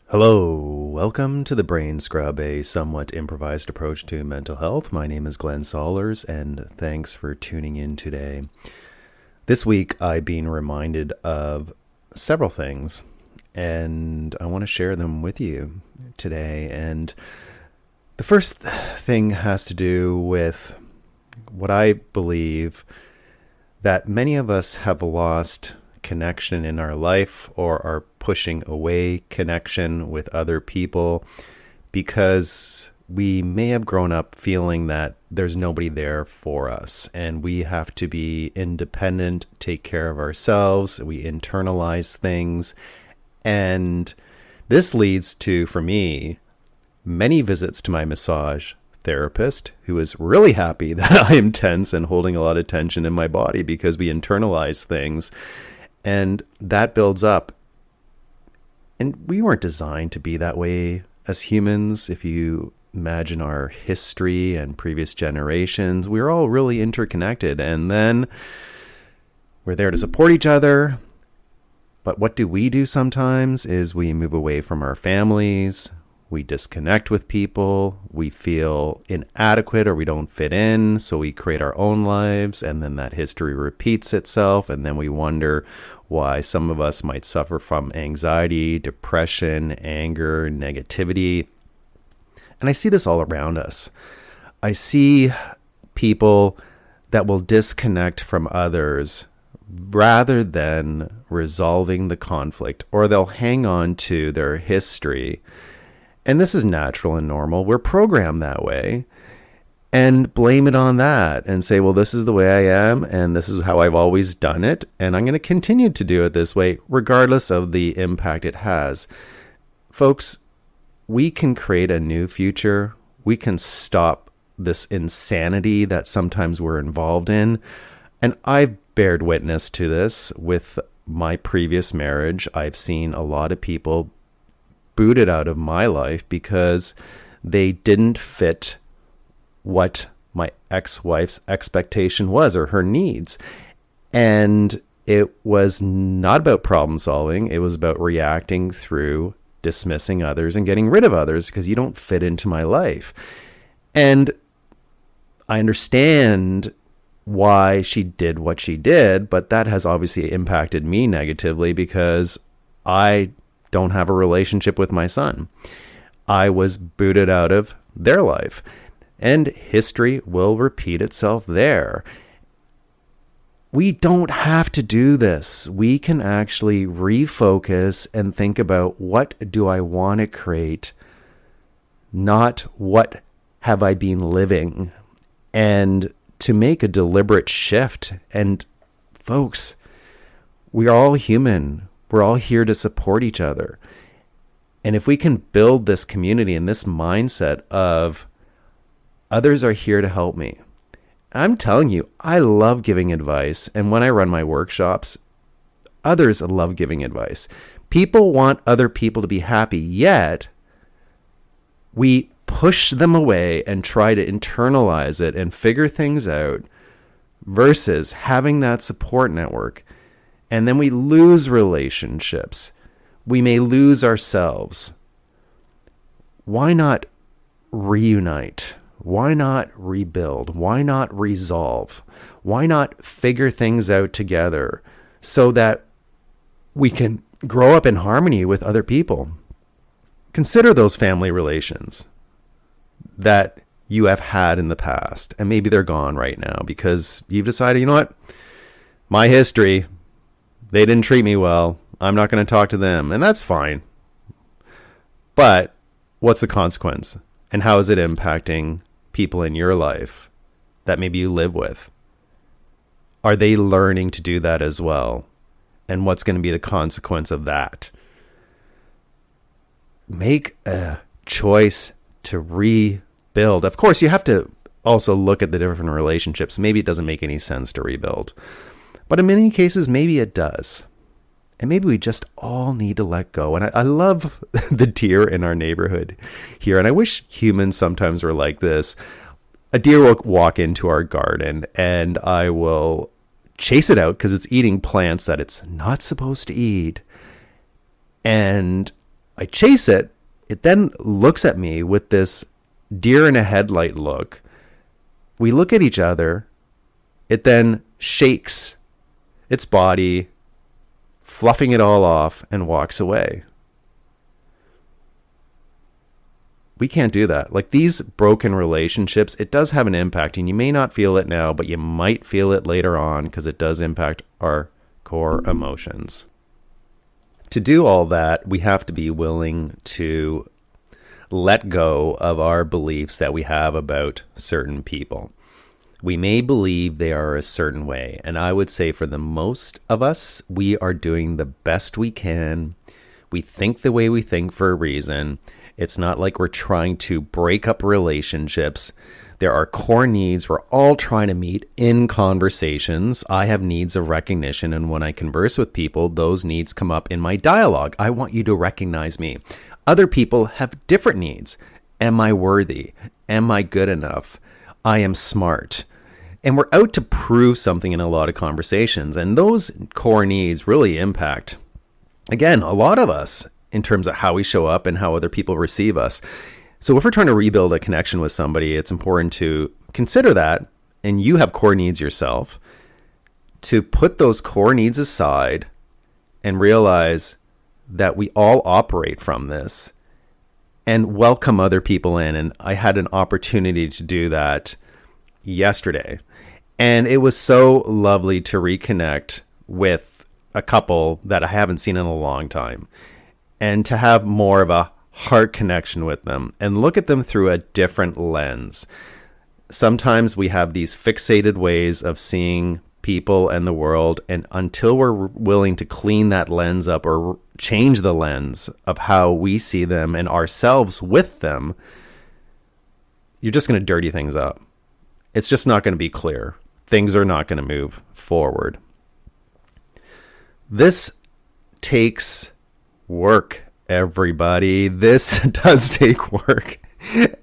Hello, welcome to the Brain Scrub, a somewhat improvised approach to mental health. My name is Glenn Sollers, and thanks for tuning in today. This week, I've been reminded of several things, and I want to share them with you today. And the first thing has to do with what I believe that many of us have lost connection in our life or are pushing away connection with other people because we may have grown up feeling that there's nobody there for us and we have to be independent, take care of ourselves. We internalize things. And this leads to, for me, many visits to my massage therapist who is really happy that I am tense and holding a lot of tension in my body because we internalize things. And that builds up. And we weren't designed to be that way as humans. If you imagine our history and previous generations, we're all really interconnected. And then we're there to support each other. But what do we do sometimes is we move away from our families. We disconnect with people. We feel inadequate or we don't fit in. So we create our own lives. And then that history repeats itself. And then we wonder why some of us might suffer from anxiety, depression, anger, negativity. And I see this all around us. I see people that will disconnect from others rather than resolving the conflict, or they'll hang on to their history. And this is natural and normal. We're programmed that way. And blame it on that and say, well, this is the way I am, and this is how I've always done it, and I'm going to continue to do it this way, regardless of the impact it has. Folks, we can create a new future. We can stop this insanity that sometimes we're involved in. And I've bared witness to this with my previous marriage. I've seen a lot of people booted out of my life because they didn't fit what my ex-wife's expectation was or her needs. And it was not about problem solving. It was about reacting through dismissing others and getting rid of others because you don't fit into my life. And I understand why she did what she did, but that has obviously impacted me negatively because I don't have a relationship with my son. I was booted out of their life. And history will repeat itself there. We don't have to do this. We can actually refocus and think about, what do I want to create, not what have I been living, and to make a deliberate shift. And folks, we are all human. We're all here to support each other. And if we can build this community and this mindset of others are here to help me. I'm telling you, I love giving advice. And when I run my workshops, others love giving advice. People want other people to be happy, yet we push them away and try to internalize it and figure things out versus having that support network. And then we lose relationships. We may lose ourselves. Why not reunite? Why not rebuild? Why not resolve? Why not figure things out together so that we can grow up in harmony with other people? Consider those family relations that you have had in the past, and maybe they're gone right now because you've decided, you know what? My history, they didn't treat me well. I'm not going to talk to them, and that's fine. But what's the consequence? And how is it impacting people in your life that maybe you live with? Are they learning to do that as well? And what's going to be the consequence of that? Make a choice to rebuild. Of course, you have to also look at the different relationships. Maybe it doesn't make any sense to rebuild. But in many cases, maybe it does. And maybe we just all need to let go. And I love the deer in our neighborhood here. And I wish humans sometimes were like this. A deer will walk into our garden and I will chase it out because it's eating plants that it's not supposed to eat. And I chase it. It then looks at me with this deer in a headlight look. We look at each other. It then shakes its body, fluffing it all off, and walks away. We can't do that. Like these broken relationships, it does have an impact, and you may not feel it now, but you might feel it later on because it does impact our core emotions. To do all that, we have to be willing to let go of our beliefs that we have about certain people. We may believe they are a certain way, and I would say for the most of us, we are doing the best we can. We think the way we think for a reason. It's not like we're trying to break up relationships. There are core needs we're all trying to meet in conversations. I have needs of recognition, and when I converse with people, those needs come up in my dialogue. I want you to recognize me. Other people have different needs. Am I worthy? Am I good enough? I am smart. And we're out to prove something in a lot of conversations. And those core needs really impact, again, a lot of us in terms of how we show up and how other people receive us. So if we're trying to rebuild a connection with somebody, it's important to consider that, and you have core needs yourself, to put those core needs aside and realize that we all operate from this and welcome other people in. And I had an opportunity to do that yesterday. And it was so lovely to reconnect with a couple that I haven't seen in a long time and to have more of a heart connection with them and look at them through a different lens. Sometimes we have these fixated ways of seeing people and the world, and until we're willing to clean that lens up or change the lens of how we see them and ourselves with them, you're just going to dirty things up. It's just not going to be clear. Things are not going to move forward. This takes work, everybody. This does take work.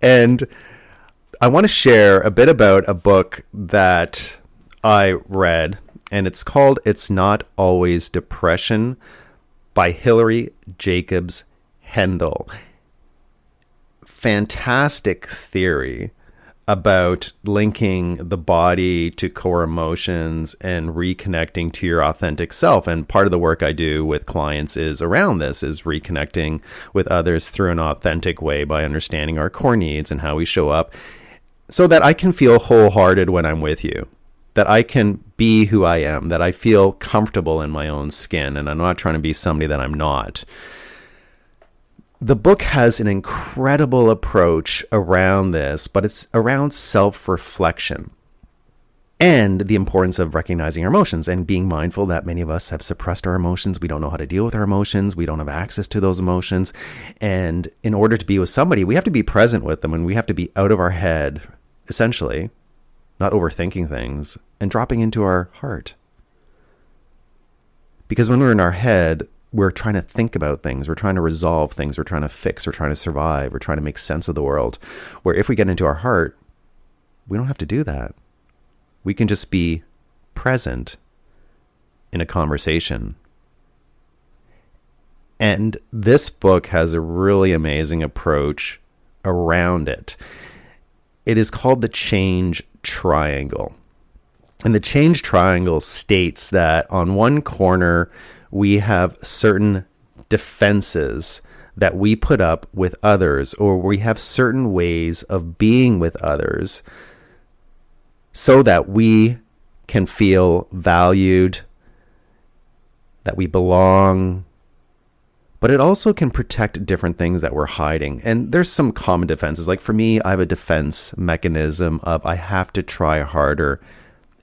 And I want to share a bit about a book that I read, and it's called It's Not Always Depression by Hilary Jacobs Hendel. Fantastic theory about linking the body to core emotions and reconnecting to your authentic self. And part of the work I do with clients is around this, is reconnecting with others through an authentic way by understanding our core needs and how we show up so that I can feel wholehearted when I'm with you, that I can be who I am, that I feel comfortable in my own skin, and I'm not trying to be somebody that I'm not. The book has an incredible approach around this, but it's around self-reflection and the importance of recognizing our emotions and being mindful that many of us have suppressed our emotions. We don't know how to deal with our emotions. We don't have access to those emotions. And in order to be with somebody, we have to be present with them, and we have to be out of our head, essentially, not overthinking things, and dropping into our heart. Because when we're in our head, we're trying to think about things. We're trying to resolve things. We're trying to fix. We're trying to survive. We're trying to make sense of the world. Where if we get into our heart, we don't have to do that. We can just be present in a conversation. And this book has a really amazing approach around it. It is called the Change Triangle. And the Change Triangle states that on one corner, we have certain defenses that we put up with others, or we have certain ways of being with others so that we can feel valued, that we belong, but it also can protect different things that we're hiding. And there's some common defenses. Like for me, I have a defense mechanism of I have to try harder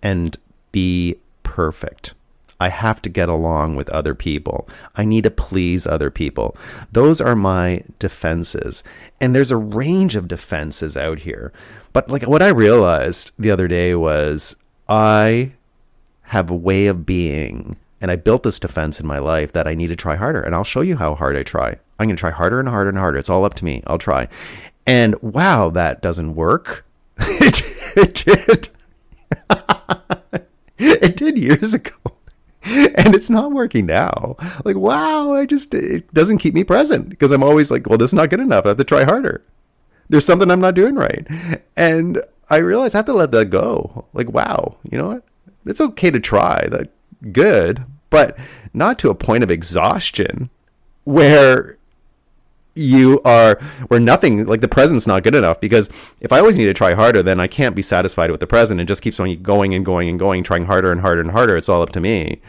and be perfect. I have to get along with other people. I need to please other people. Those are my defenses. And there's a range of defenses out here. But like what I realized the other day was I have a way of being And I built this defense in my life that I need to try harder. And I'll show you how hard I try. I'm going to try harder and harder and harder. It's all up to me. I'll try. And wow, that doesn't work. It did. It did years ago. And it's not working now. Like, wow, it doesn't keep me present because I'm always like, well, this is not good enough. I have to try harder. There's something I'm not doing right. And I realized I have to let that go. Like, wow, you know what? It's okay to try. That good, but not to a point of exhaustion where where nothing, like the present's not good enough. Because if I always need to try harder, then I can't be satisfied with the present. It just keeps on going and going and going, trying harder and harder and harder. It's all up to me.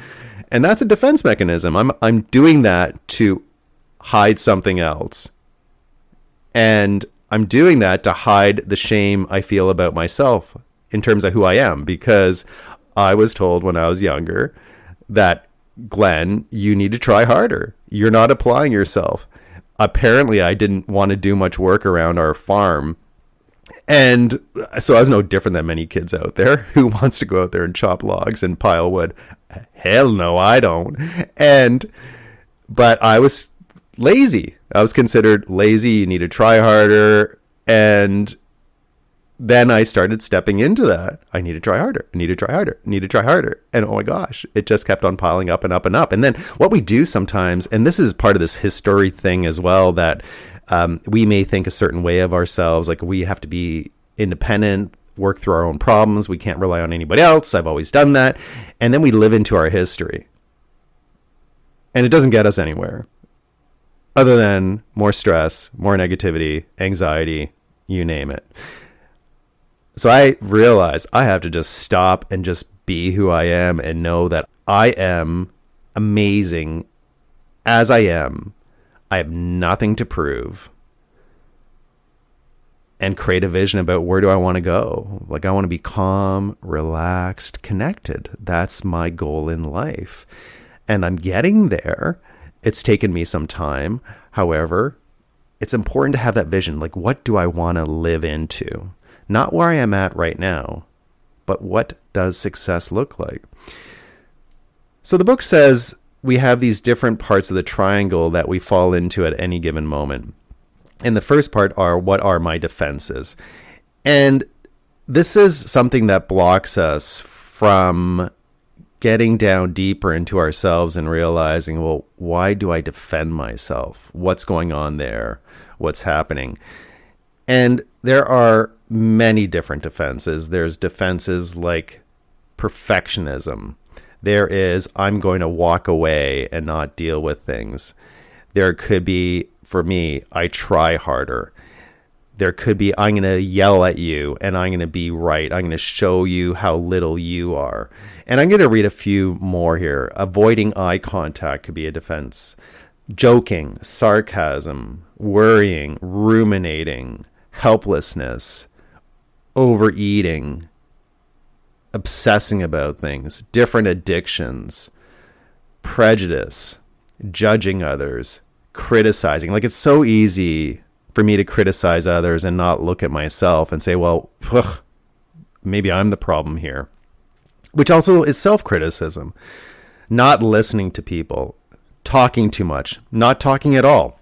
And that's a defense mechanism. I'm doing that to hide something else. And I'm doing that to hide the shame I feel about myself in terms of who I am, because I was told when I was younger that, Glenn, you need to try harder. You're not applying yourself. Apparently, I didn't want to do much work around our farm. And so I was no different than many kids out there who wants to go out there and chop logs and pile wood. Hell no, I don't. But I was lazy. I was considered lazy. You need to try harder. And then I started stepping into that. I need to try harder. I need to try harder. I need to try harder. And oh my gosh, it just kept on piling up and up and up. And then what we do sometimes, and this is part of this history thing as well, that we may think a certain way of ourselves. Like we have to be independent, work through our own problems. We can't rely on anybody else. I've always done that. And then we live into our history. And it doesn't get us anywhere other than more stress, more negativity, anxiety, you name it. So I realized I have to just stop and just be who I am and know that I am amazing as I am. I have nothing to prove. And create a vision about where do I want to go. Like I want to be calm, relaxed, connected. That's my goal in life. And I'm getting there. It's taken me some time. However, it's important to have that vision. Like, what do I want to live into? Not where I am at right now, but what does success look like? So the book says we have these different parts of the triangle that we fall into at any given moment. And the first part are, what are my defenses? And this is something that blocks us from getting down deeper into ourselves and realizing, well, why do I defend myself? What's going on there? What's happening? And there are many different defenses. There's defenses like perfectionism. There is, I'm going to walk away and not deal with things. There could be, for me, I try harder. There could be, I'm going to yell at you and I'm going to be right. I'm going to show you how little you are. And I'm going to read a few more here. Avoiding eye contact could be a defense. Joking, sarcasm, worrying, ruminating, helplessness, overeating, obsessing about things, different addictions, prejudice, judging others, criticizing. Like, it's so easy for me to criticize others and not look at myself and say, well, maybe I'm the problem here, which also is self-criticism. Not listening to people, talking too much, not talking at all.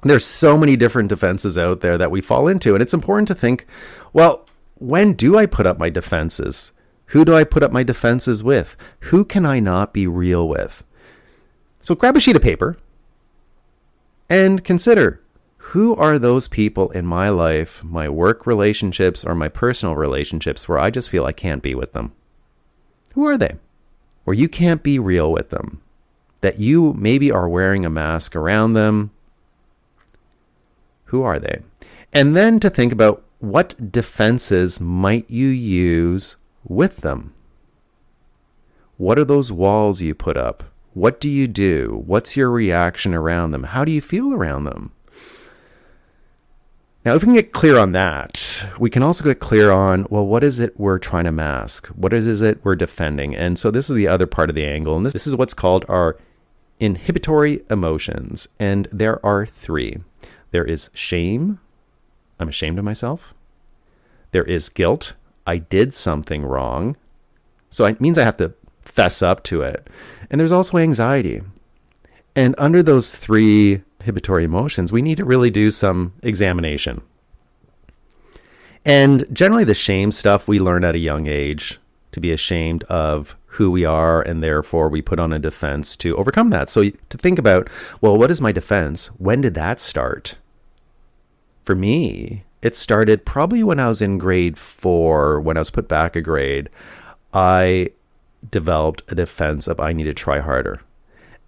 There's so many different defenses out there that we fall into. And it's important to think, well, when do I put up my defenses? Who do I put up my defenses with? Who can I not be real with? So grab a sheet of paper and consider, who are those people in my life, my work relationships or my personal relationships, where I just feel I can't be with them? Who are they? Where you can't be real with them, that you maybe are wearing a mask around them. Who are they? And then to think about, what defenses might you use with them? What are those walls you put up? What do you do? What's your reaction around them? How do you feel around them? Now, if we can get clear on that, we can also get clear on, well, what is it we're trying to mask? What is it we're defending? And so this is the other part of the angle. And this is what's called our inhibitory emotions. And there are three. There is shame. I'm ashamed of myself. There is guilt. I did something wrong. So it means I have to fess up to it. And there's also anxiety. And under those three inhibitory emotions, we need to really do some examination. And generally the shame stuff we learn at a young age, to be ashamed of who we are, and therefore we put on a defense to overcome that. So to think about, well, what is my defense? When did that start? For me, it started probably when I was in grade 4, when I was put back a grade. I developed a defense of I need to try harder.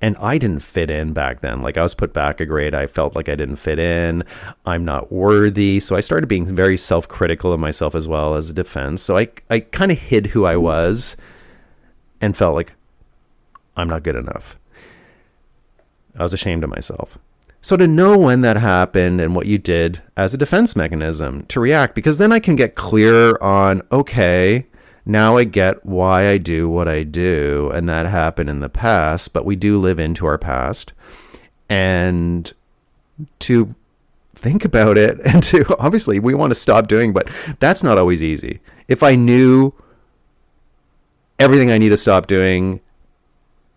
And I didn't fit in back then. Like, I was put back a grade. I felt like I didn't fit in. I'm not worthy. So I started being very self-critical of myself as well as a defense. So I kind of hid who I was and felt like I'm not good enough. I was ashamed of myself. So to know when that happened and what you did as a defense mechanism to react, because then I can get clear on, okay, now I get why I do what I do, and that happened in the past, but we do live into our past. And to think about it, and to, obviously, we want to stop doing, but that's not always easy. If I knew everything I need to stop doing,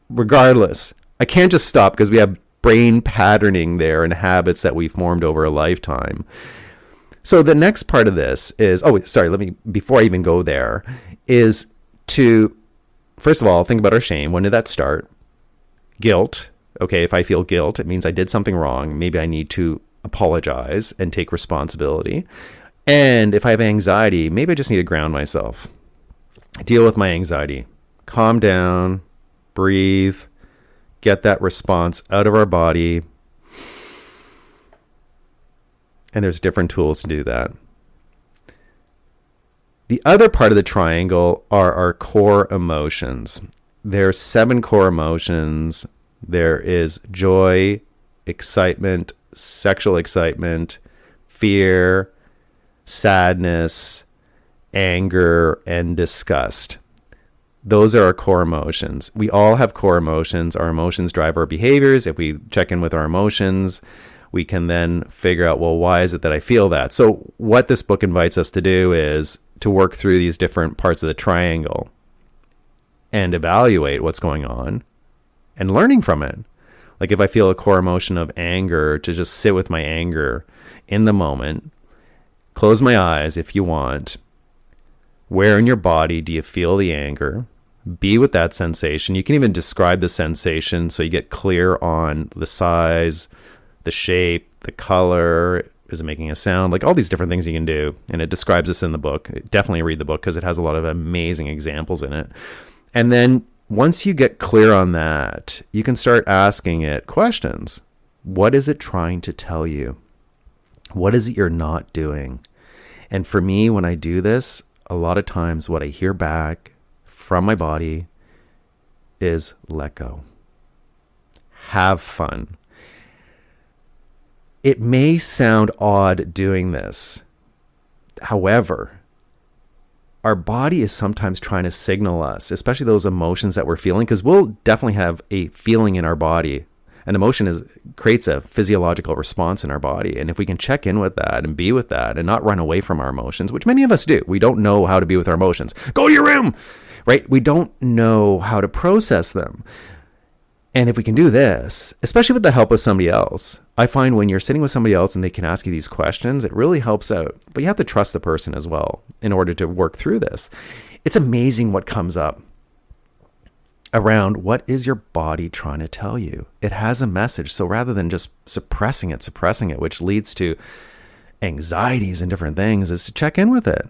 regardless, I can't just stop because we have brain patterning there and habits that we formed over a lifetime. So the next part of this is, before I even go there, is to, first of all, think about our shame. When did that start? Guilt. Okay, if I feel guilt, it means I did something wrong. Maybe I need to apologize and take responsibility. And if I have anxiety, maybe I just need to ground myself. Deal with my anxiety. Calm down, breathe, get that response out of our body. And there's different tools to do that. The other part of the triangle are our core emotions. There are 7 core emotions. There is joy, excitement, sexual excitement, fear, sadness, anger, and disgust. Those are our core emotions. We all have core emotions. Our emotions drive our behaviors. If we check in with our emotions, we can then figure out, well, why is it that I feel that? So what this book invites us to do is to work through these different parts of the triangle and evaluate what's going on and learning from it. Like, if I feel a core emotion of anger, to just sit with my anger in the moment, close my eyes if you want. Where in your body do you feel the anger? Be with that sensation. You can even describe the sensation so you get clear on the size, the shape, the color. Is it making a sound? Like, all these different things you can do. And it describes this in the book. Definitely read the book because it has a lot of amazing examples in it. And then once you get clear on that, you can start asking it questions. What is it trying to tell you? What is it you're not doing? And for me, when I do this, a lot of times what I hear back from my body is let go. Have fun. It may sound odd doing this. However, our body is sometimes trying to signal us, especially those emotions that we're feeling, because we'll definitely have a feeling in our body. An emotion creates a physiological response in our body. And if we can check in with that and be with that and not run away from our emotions, which many of us do. We don't know how to be with our emotions. Go to your room, right? We don't know how to process them. And if we can do this, especially with the help of somebody else, I find when you're sitting with somebody else and they can ask you these questions, it really helps out. But you have to trust the person as well in order to work through this. It's amazing what comes up around what is your body trying to tell you. It has a message. So rather than just suppressing it, which leads to anxieties and different things, is to check in with it.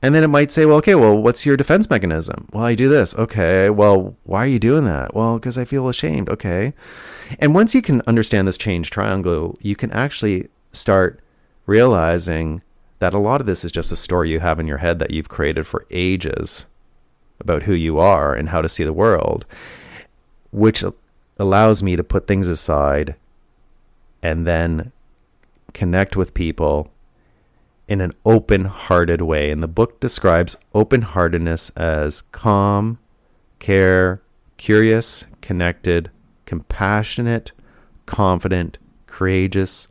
And then it might say, well, what's your defense mechanism? Well, I do this. Okay. Well, why are you doing that? Well, because I feel ashamed. Okay. And once you can understand this change triangle, you can actually start realizing that a lot of this is just a story you have in your head that you've created for ages about who you are and how to see the world, which allows me to put things aside and then connect with people in an open-hearted way. And the book describes open-heartedness as calm, care, curious, connected, compassionate, confident, courageous,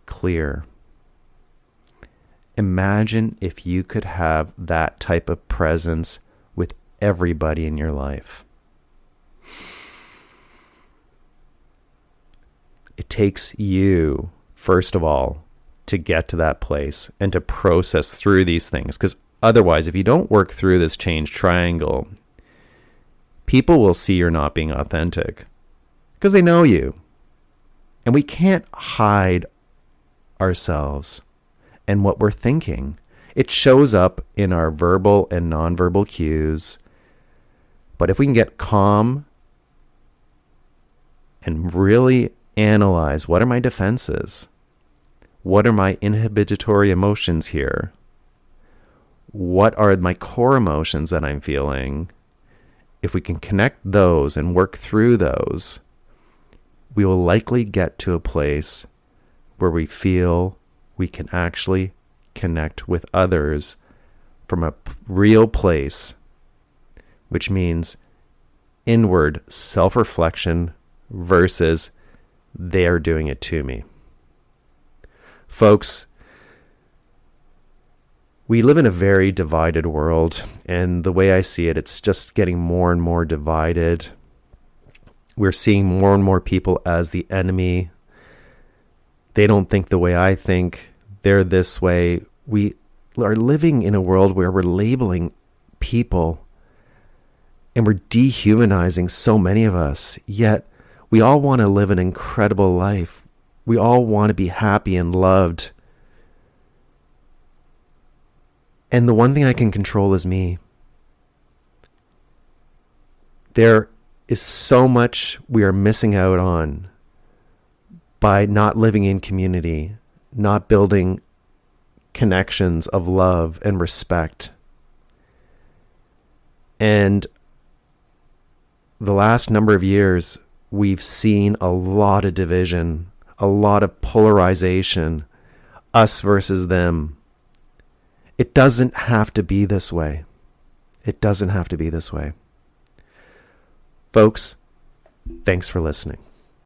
clear. Imagine if you could have that type of presence with everybody in your life. It takes you, first of all, to get to that place and to process through these things. Because otherwise, if you don't work through this change triangle, people will see you're not being authentic because they know you. And we can't hide ourselves and what we're thinking. It shows up in our verbal and nonverbal cues. But if we can get calm and really analyze, what are my defenses? What are my inhibitory emotions here? What are my core emotions that I'm feeling? If we can connect those and work through those, we will likely get to a place where we feel we can actually connect with others from a real place, which means inward self-reflection versus they're doing it to me. Folks, we live in a very divided world, and the way I see it, it's just getting more and more divided. We're seeing more and more people as the enemy. They don't think the way I think. They're this way. We are living in a world where we're labeling people and we're dehumanizing so many of us, yet we all want to live an incredible life. We all want to be happy and loved. And the one thing I can control is me. There is so much we are missing out on by not living in community, not building connections of love and respect. And the last number of years, we've seen a lot of division, a lot of polarization, us versus them. It doesn't have to be this way. It doesn't have to be this way. Folks, thanks for listening.